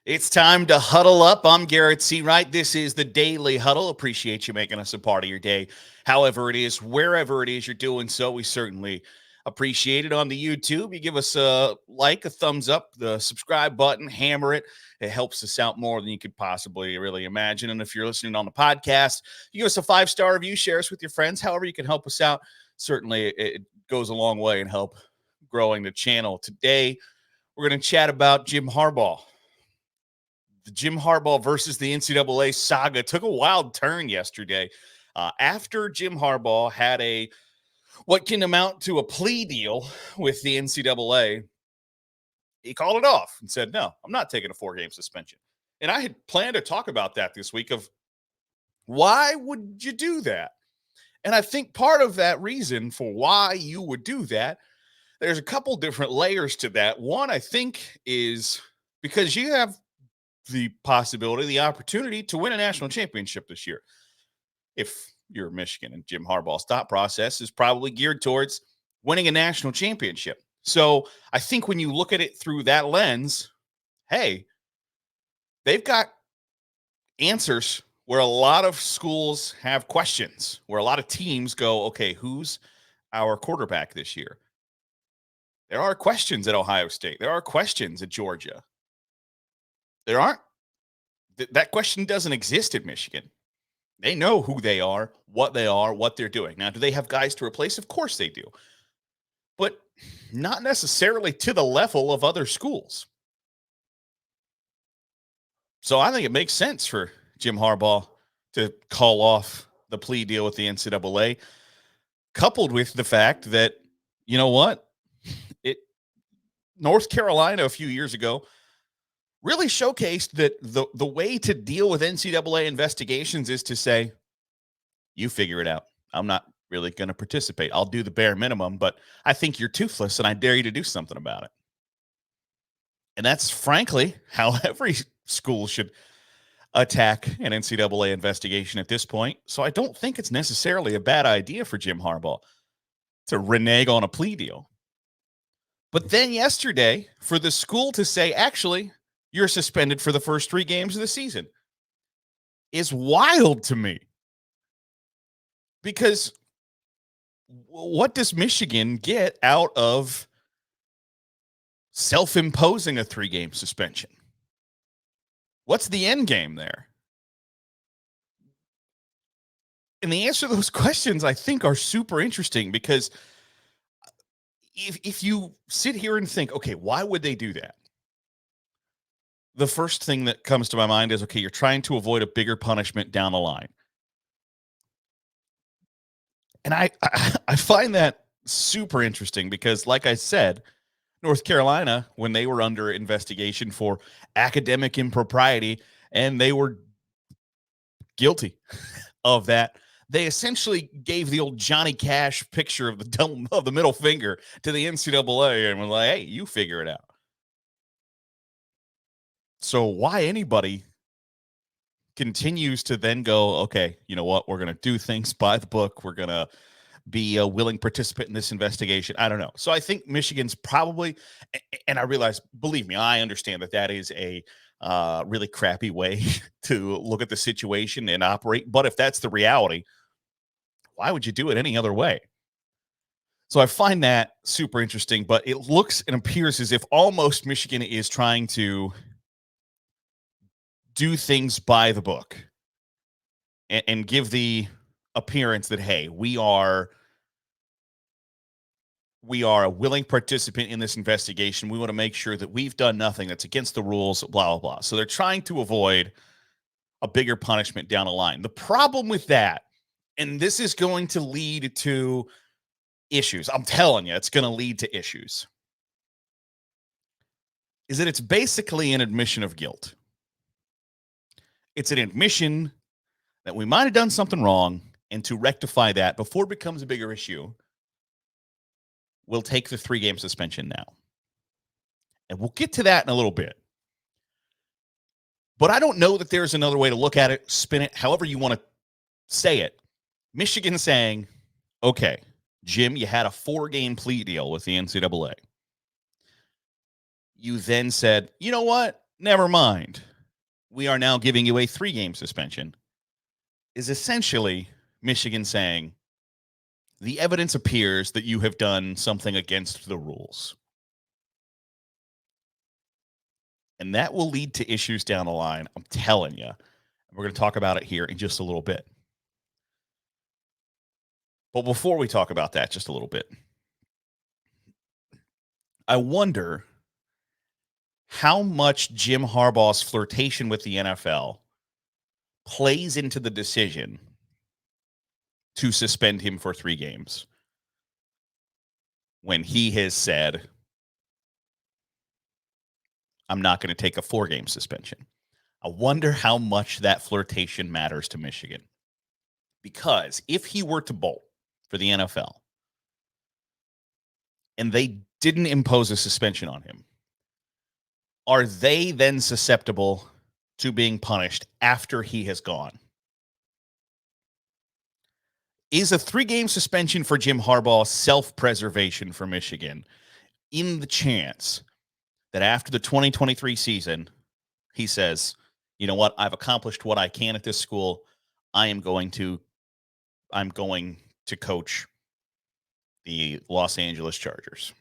It's time to huddle up. I'm Garrett C. Wright. This is the Daily Huddle. Appreciate you making us a part of your day. However it is, wherever it is you're doing so, we certainly appreciate it. On the YouTube, you give us a like, a thumbs up, the subscribe button, hammer it. It helps us out more than you could possibly really imagine. And if you're listening on the podcast, you give us a 5-star review, share us with your friends. However you can help us out, certainly it goes a long way in help growing the channel. Today, we're going to chat about Jim Harbaugh. The Jim Harbaugh versus the NCAA saga took a wild turn yesterday after Jim Harbaugh had what can amount to a plea deal with the NCAA. He called it off and said, no, I'm not taking a 4-game suspension. And I had planned to talk about that this week of why would you do that? And I think part of that reason for why you would do that, there's a couple different layers to that. One, I think, is because you have the possibility, the opportunity to win a national championship this year. If you're Michigan, and Jim Harbaugh's thought process is probably geared towards winning a national championship. So I think when you look at it through that lens, hey, they've got answers where a lot of schools have questions, where a lot of teams go, okay, who's our quarterback this year? There are questions at Ohio State. There are questions at Georgia. There aren't. That question doesn't exist at Michigan. They know who they are, what they're doing. Now, do they have guys to replace? Of course they do. But not necessarily to the level of other schools. So I think it makes sense for Jim Harbaugh to call off the plea deal with the NCAA, coupled with the fact that, you know what? North Carolina a few years ago really showcased that the way to deal with NCAA investigations is to say, you figure it out. I'm not really going to participate. I'll do the bare minimum, but I think you're toothless and I dare you to do something about it. And that's frankly how every school should attack an NCAA investigation at this point. So I don't think it's necessarily a bad idea for Jim Harbaugh to renege on a plea deal. But then yesterday, for the school to say, actually, you're suspended for the first 3 games of the season is wild to me. Because what does Michigan get out of self-imposing a 3-game suspension? What's the end game there? And the answer to those questions, I think, are super interesting because if you sit here and think, okay, why would they do that? The first thing that comes to my mind is, okay, you're trying to avoid a bigger punishment down the line. And I find that super interesting because, like I said, North Carolina, when they were under investigation for academic impropriety and they were guilty of that, they essentially gave the old Johnny Cash picture of the middle finger to the NCAA and were like, hey, you figure it out. So why anybody continues to then go, okay, you know what? We're going to do things by the book. We're going to be a willing participant in this investigation. I don't know. So I think Michigan's probably, and I realize, believe me, I understand that is a really crappy way to look at the situation and operate. But if that's the reality, why would you do it any other way? So I find that super interesting, but it looks and appears as if almost Michigan is trying to do things by the book and give the appearance that, hey, we are a willing participant in this investigation. We want to make sure that we've done nothing that's against the rules, blah, blah, blah. So they're trying to avoid a bigger punishment down the line. The problem with that, and this is going to lead to issues, I'm telling you, it's going to lead to issues, is that it's basically an admission of guilt. It's an admission that we might have done something wrong, and to rectify that before it becomes a bigger issue, we'll take the 3-game suspension now. And we'll get to that in a little bit. But I don't know that there's another way to look at it, spin it, however you want to say it. Michigan saying, okay, Jim, you had a 4-game plea deal with the NCAA. You then said, you know what? never mind. We are now giving you a 3-game suspension, is essentially Michigan saying the evidence appears that you have done something against the rules. And that will lead to issues down the line. I'm telling you. We're going to talk about it here in just a little bit. But before we talk about that just a little bit, I wonder how much Jim Harbaugh's flirtation with the NFL plays into the decision to suspend him for 3 games when he has said, I'm not going to take a 4-game suspension. I wonder how much that flirtation matters to Michigan. Because if he were to bolt for the NFL and they didn't impose a suspension on him, are they then susceptible to being punished after he has gone? Is a 3-game suspension for Jim Harbaugh self-preservation for Michigan in the chance that after the 2023 season, he says, you know what, I've accomplished what I can at this school. I'm going to coach the Los Angeles Chargers.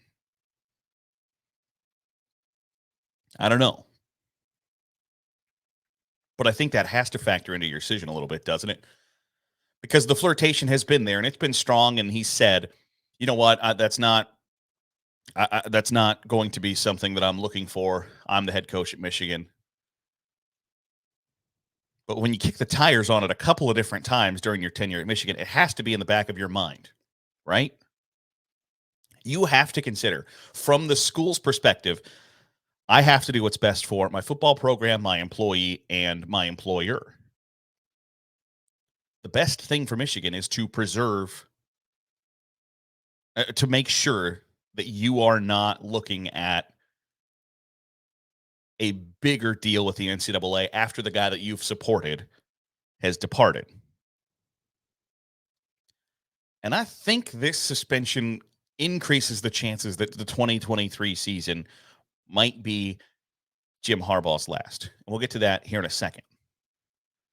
I don't know. But I think that has to factor into your decision a little bit, doesn't it? Because the flirtation has been there and it's been strong. And he said, you know what, that's not going to be something that I'm looking for. I'm the head coach at Michigan. But when you kick the tires on it a couple of different times during your tenure at Michigan, it has to be in the back of your mind, right? You have to consider from the school's perspective, I have to do what's best for my football program, my employee, and my employer. The best thing for Michigan is to preserve, to make sure that you are not looking at a bigger deal with the NCAA after the guy that you've supported has departed. And I think this suspension increases the chances that the 2023 season might be Jim Harbaugh's last. And we'll get to that here in a second.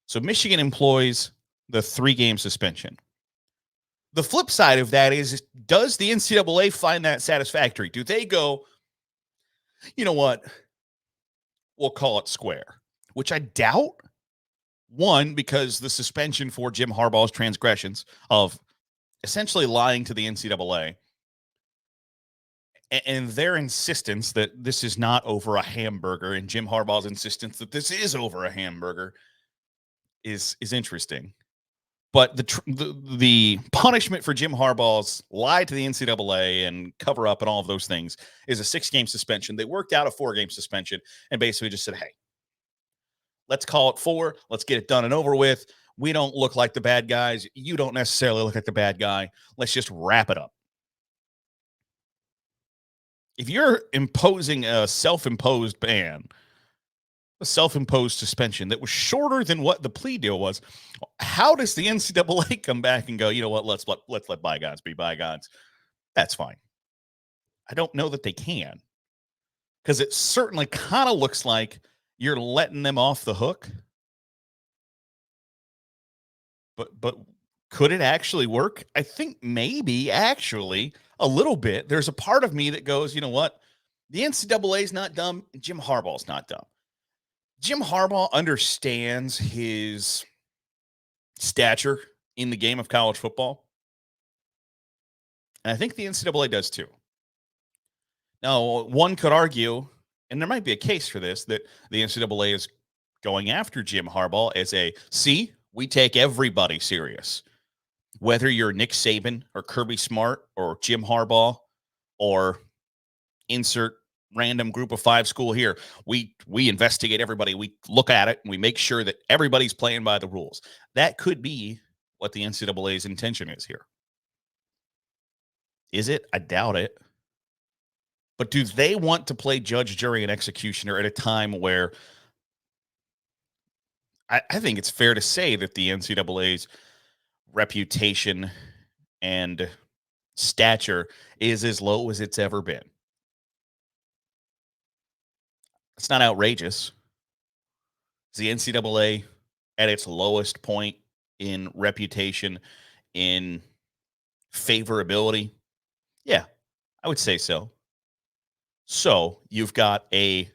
So Michigan employs the 3-game suspension. The flip side of that is, does the NCAA find that satisfactory? Do they go, you know what, we'll call it square, which I doubt. One, because the suspension for Jim Harbaugh's transgressions of essentially lying to the NCAA and their insistence that this is not over a hamburger, and Jim Harbaugh's insistence that this is over a hamburger is interesting. But the punishment for Jim Harbaugh's lie to the NCAA and cover up and all of those things is a 6-game suspension. They worked out a 4-game suspension and basically just said, hey, let's call it 4. Let's get it done and over with. We don't look like the bad guys. You don't necessarily look like the bad guy. Let's just wrap it up. If you're imposing a self-imposed ban, a self-imposed suspension that was shorter than what the plea deal was, how does the NCAA come back and go, you know what, let's let bygones be bygones? That's fine. I don't know that they can, because it certainly kind of looks like you're letting them off the hook. But could it actually work? I think maybe actually a little bit. There's a part of me that goes, you know what? The NCAA is not dumb. Jim Harbaugh's not dumb. Jim Harbaugh understands his stature in the game of college football. And I think the NCAA does too. Now, one could argue, and there might be a case for this, that the NCAA is going after Jim Harbaugh as we take everybody serious. Whether you're Nick Saban or Kirby Smart or Jim Harbaugh or insert random group of 5 school here, we investigate everybody. We look at it and we make sure that everybody's playing by the rules. That could be what the NCAA's intention is here. Is it? I doubt it. But do they want to play judge, jury, and executioner at a time where I think it's fair to say that the NCAA's reputation and stature is as low as it's ever been? It's not outrageous. Is the NCAA at its lowest point in reputation, in favorability? Yeah, I would say so. So you've got the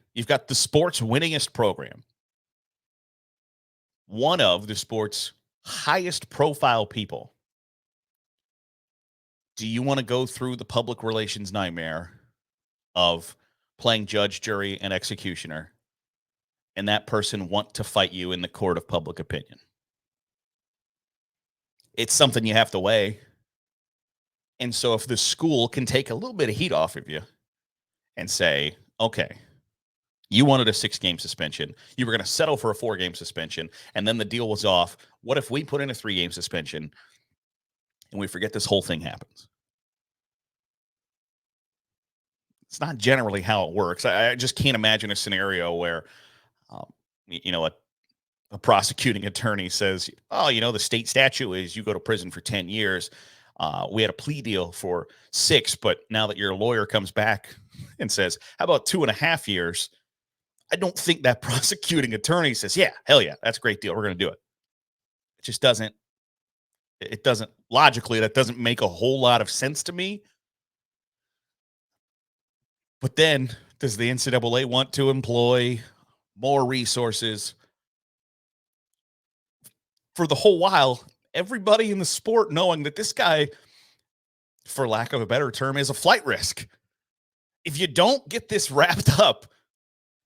sport's winningest program, one of the sport's highest profile people. Do you want to go through the public relations nightmare of playing judge, jury, and executioner, and that person want to fight you in the court of public opinion? It's something you have to weigh. And so if the school can take a little bit of heat off of you and say, okay, you wanted a 6-game suspension. You were going to settle for a 4-game suspension, and then the deal was off. What if we put in a 3-game suspension and we forget this whole thing happens? It's not generally how it works. I just can't imagine a scenario where, um, a prosecuting attorney says, "Oh, the state statute is you go to prison for 10 years. We had a plea deal for 6, but now that your lawyer comes back and says, how about 2.5 years?" I don't think that prosecuting attorney says, "Yeah, hell yeah, that's a great deal. We're going to do it." It just doesn't. It doesn't logically. That doesn't make a whole lot of sense to me. But then, does the NCAA want to employ more resources for the whole while? Everybody in the sport knowing that this guy, for lack of a better term, is a flight risk. If you don't get this wrapped up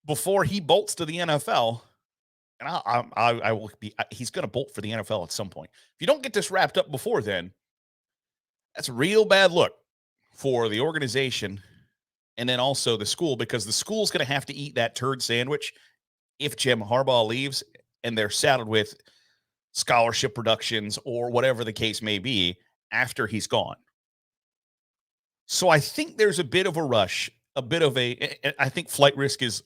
before he bolts to the NFL, and I will be, he's going to bolt for the NFL at some point. If you don't get this wrapped up before then, that's a real bad look for the organization and then also the school, because the school's going to have to eat that turd sandwich if Jim Harbaugh leaves and they're saddled with scholarship reductions or whatever the case may be after he's gone. So I think there's a bit of a rush, a bit of I think flight risk is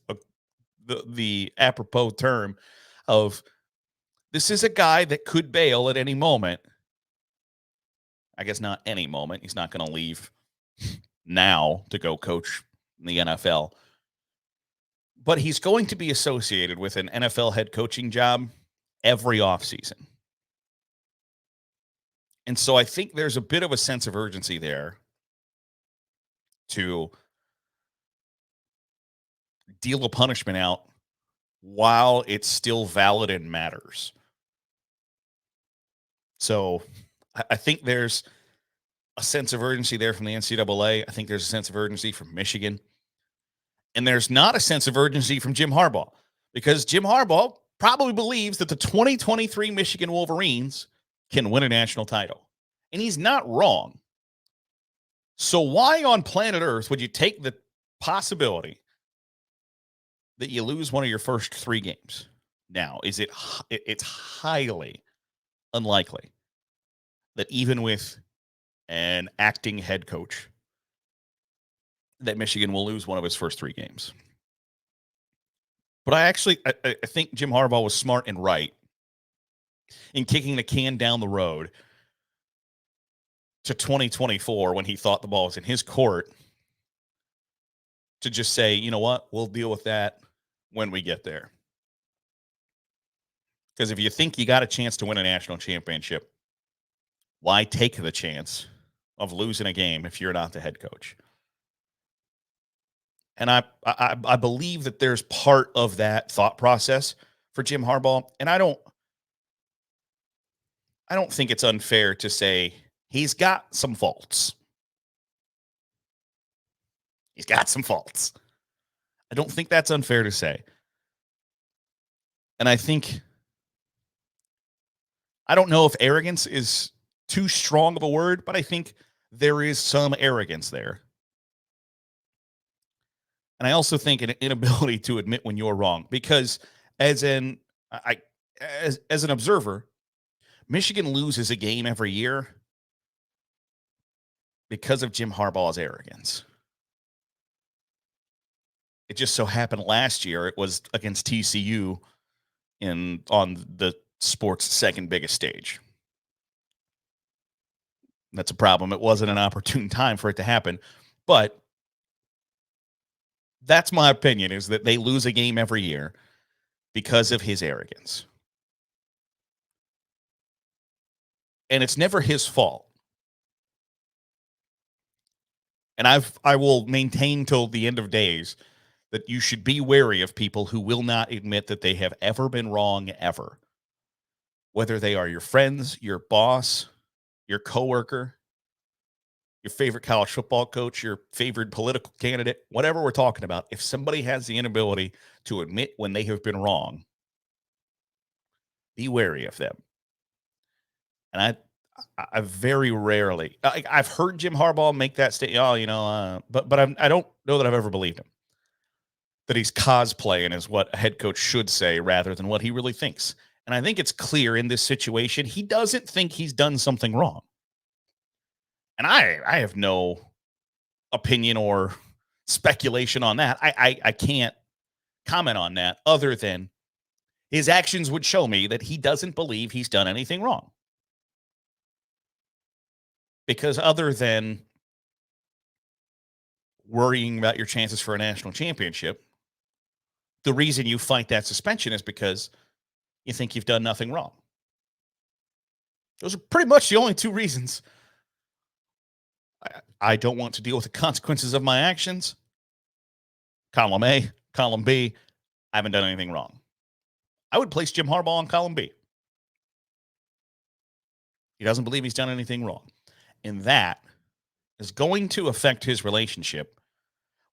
the apropos term of, this is a guy that could bail at any moment. I guess not any moment. He's not going to leave now to go coach in the NFL. But he's going to be associated with an NFL head coaching job every offseason. And so I think there's a bit of a sense of urgency there to deal a punishment out while it's still valid and matters. So I think there's a sense of urgency there from the NCAA. I think there's a sense of urgency from Michigan. And there's not a sense of urgency from Jim Harbaugh, because Jim Harbaugh probably believes that the 2023 Michigan Wolverines can win a national title. And he's not wrong. So why on planet Earth would you take the possibility that you lose one of your first 3 games? Now, it's highly unlikely that even with an acting head coach that Michigan will lose one of his first 3 games. But I think Jim Harbaugh was smart and right in kicking the can down the road to 2024 when he thought the ball was in his court, to just say, you know what, we'll deal with that when we get there. Because if you think you got a chance to win a national championship, why take the chance of losing a game if you're not the head coach? And I believe that there's part of that thought process for Jim Harbaugh. And I don't think it's unfair to say he's got some faults. He's got some faults. I don't think that's unfair to say. And I don't know if arrogance is too strong of a word, but I think there is some arrogance there. And I also think an inability to admit when you're wrong, because as an observer, Michigan loses a game every year because of Jim Harbaugh's arrogance. It just so happened last year it was against TCU on the sport's second biggest stage. That's a problem. It wasn't an opportune time for it to happen, but That's my opinion, is that they lose a game every year because of his arrogance. And it's never his fault. And I will maintain till the end of days that you should be wary of people who will not admit that they have ever been wrong ever. Whether they are your friends, your boss, your coworker, your favorite college football coach, your favorite political candidate, whatever we're talking about, if somebody has the inability to admit when they have been wrong, be wary of them. And I very rarely, I've heard Jim Harbaugh make that statement. Oh, but I don't know that I've ever believed him. That he's cosplaying is what a head coach should say rather than what he really thinks. And I think it's clear in this situation he doesn't think he's done something wrong. And I have no opinion or speculation on that. I can't comment on that other than his actions would show me that he doesn't believe he's done anything wrong. Because other than worrying about your chances for a national championship, the reason you fight that suspension is because you think you've done nothing wrong. Those are pretty much the only two reasons. I don't want to deal with the consequences of my actions. Column A, column B, I haven't done anything wrong. I would place Jim Harbaugh on column B. He doesn't believe he's done anything wrong. And that is going to affect his relationship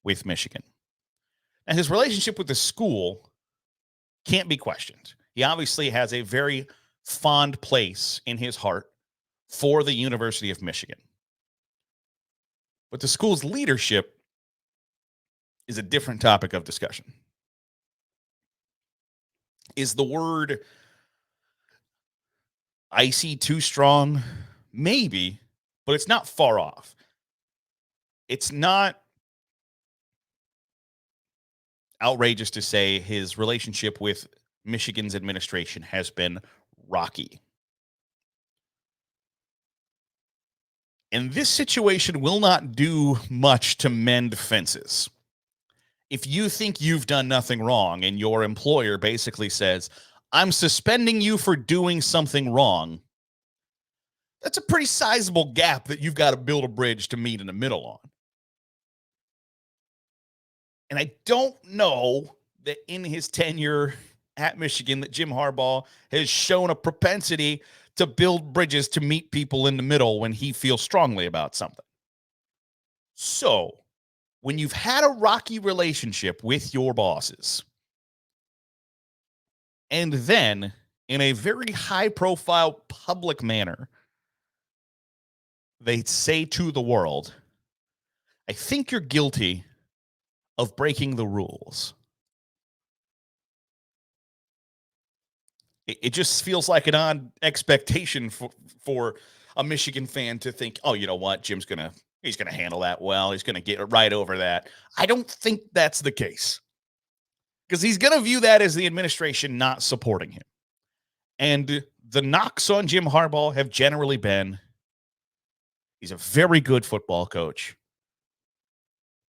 with Michigan. And his relationship with the school can't be questioned. He obviously has a very fond place in his heart for the University of Michigan. But the school's leadership is a different topic of discussion. Is the word icy too strong? Maybe, but it's not far off. It's not outrageous to say his relationship with Michigan's administration has been rocky. And this situation will not do much to mend fences. If you think you've done nothing wrong and your employer basically says, I'm suspending you for doing something wrong, that's a pretty sizable gap that you've got to build a bridge to meet in the middle on. And I don't know that in his tenure at Michigan that Jim Harbaugh has shown a propensity to build bridges to meet people in the middle when he feels strongly about something. So, when you've had a rocky relationship with your bosses, and then in a very high-profile public manner, they say to the world, I think you're guilty of breaking the rules. It just feels like an odd expectation for a Michigan fan to think, oh, you know what, he's gonna handle that well. He's gonna get right over that. I don't think that's the case, because he's gonna view that as the administration not supporting him. And the knocks on Jim Harbaugh have generally been, he's a very good football coach,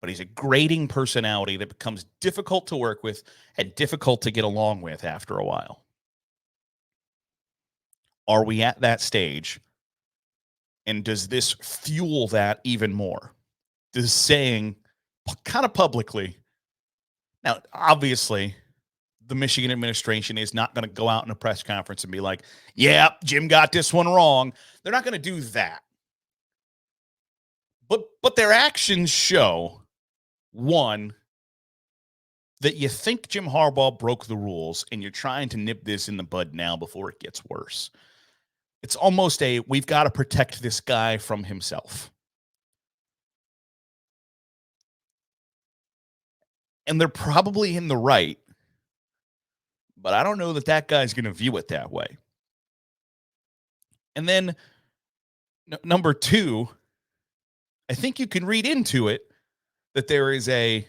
but he's a grating personality that becomes difficult to work with and difficult to get along with after a while. Are we at that stage? And does this fuel that even more? Does saying kind of publicly, now, obviously, the Michigan administration is not going to go out in a press conference and be like, yeah, Jim got this one wrong. They're not going to do that. But their actions show, one, that you think Jim Harbaugh broke the rules and you're trying to nip this in the bud now before it gets worse. It's almost we've got to protect this guy from himself. And they're probably in the right, but I don't know that that guy's going to view it that way. And then number two, I think you can read into it that there is I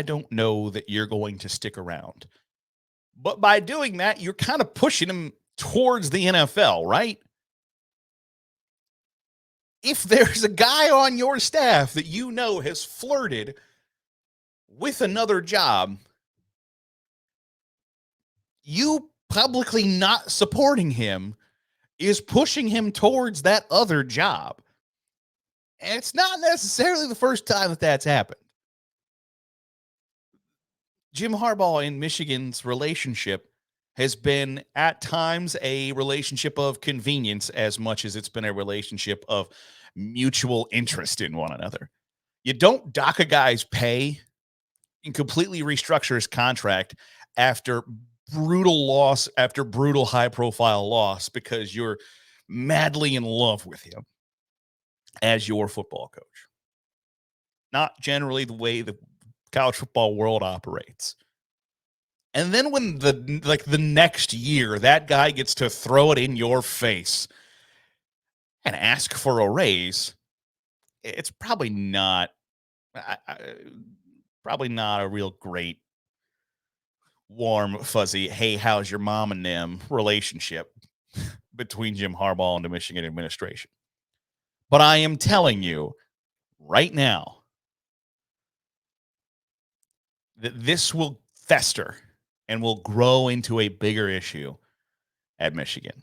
don't know that you're going to stick around. But by doing that, you're kind of pushing him towards the NFL, right? If there's a guy on your staff that you know has flirted with another job, you publicly not supporting him is pushing him towards that other job. And it's not necessarily the first time that that's happened. Jim Harbaugh and Michigan's relationship has been at times a relationship of convenience as much as it's been a relationship of mutual interest in one another. You don't dock a guy's pay and completely restructure his contract after brutal loss after brutal high profile loss because you're madly in love with him as your football coach. Not generally the way the college football world operates. And then when the next year that guy gets to throw it in your face and ask for a raise, it's probably not probably not a real great warm fuzzy hey how's your mom and them relationship between Jim Harbaugh and the Michigan administration. But I am telling you right now that this will fester and will grow into a bigger issue at Michigan.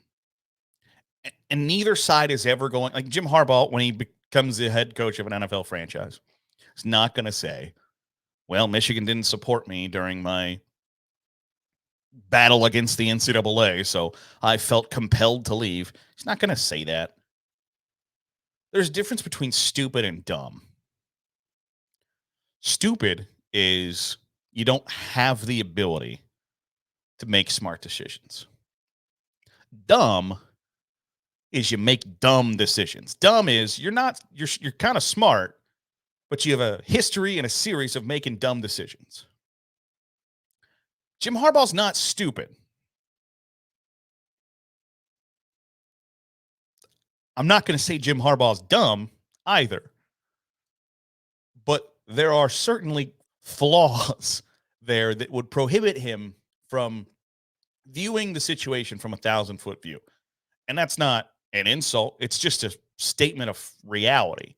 And neither side is ever going, like Jim Harbaugh, when he becomes the head coach of an NFL franchise, is not going to say, well, Michigan didn't support me during my battle against the NCAA, so I felt compelled to leave. He's not going to say that. There's a difference between stupid and dumb. Stupid is you don't have the ability to make smart decisions. Dumb is you make dumb decisions. Dumb is you're kind of smart, but you have a history and a series of making dumb decisions. Jim Harbaugh's not stupid. I'm not going to say Jim Harbaugh's dumb either. But there are certainly flaws there that would prohibit him from viewing the situation from 1,000-foot view. And that's not an insult. It's just a statement of reality.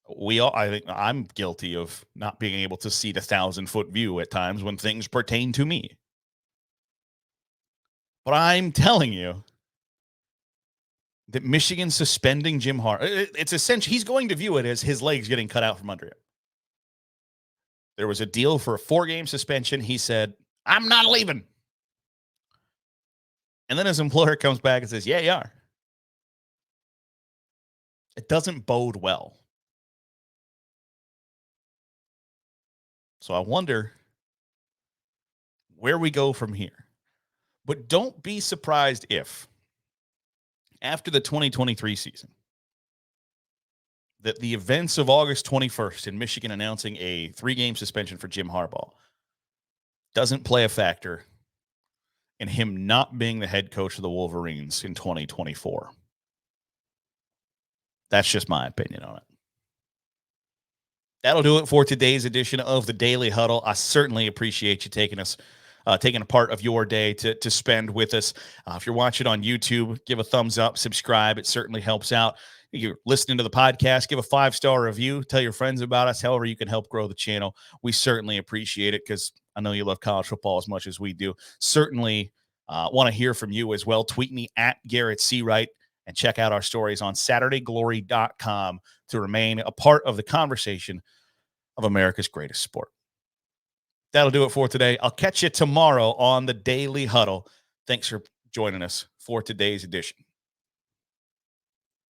I think I'm guilty of not being able to see the 1,000-foot view at times when things pertain to me. But I'm telling you that Michigan suspending Jim Harbaugh, it's essentially, he's going to view it as his legs getting cut out from under him. There was a deal for a 4-game suspension. He said, I'm not leaving. And then his employer comes back and says, yeah, you are. It doesn't bode well. So I wonder where we go from here. But don't be surprised if, after the 2023 season, that the events of August 21st in Michigan announcing a 3-game suspension for Jim Harbaugh doesn't play a factor in him not being the head coach of the Wolverines in 2024. That's just my opinion on it. That'll do it for today's edition of the Daily Huddle. I certainly appreciate you taking a part of your day to spend with us. If you're watching on YouTube, give a thumbs up, subscribe. It certainly helps out. If you're listening to the podcast, give a 5-star review. Tell your friends about us. However you can help grow the channel. We certainly appreciate it because I know you love college football as much as we do. Certainly want to hear from you as well. Tweet me at Garrett C. Wright and check out our stories on SaturdayGlory.com to remain a part of the conversation of America's greatest sport. That'll do it for today. I'll catch you tomorrow on the Daily Huddle. Thanks for joining us for today's edition.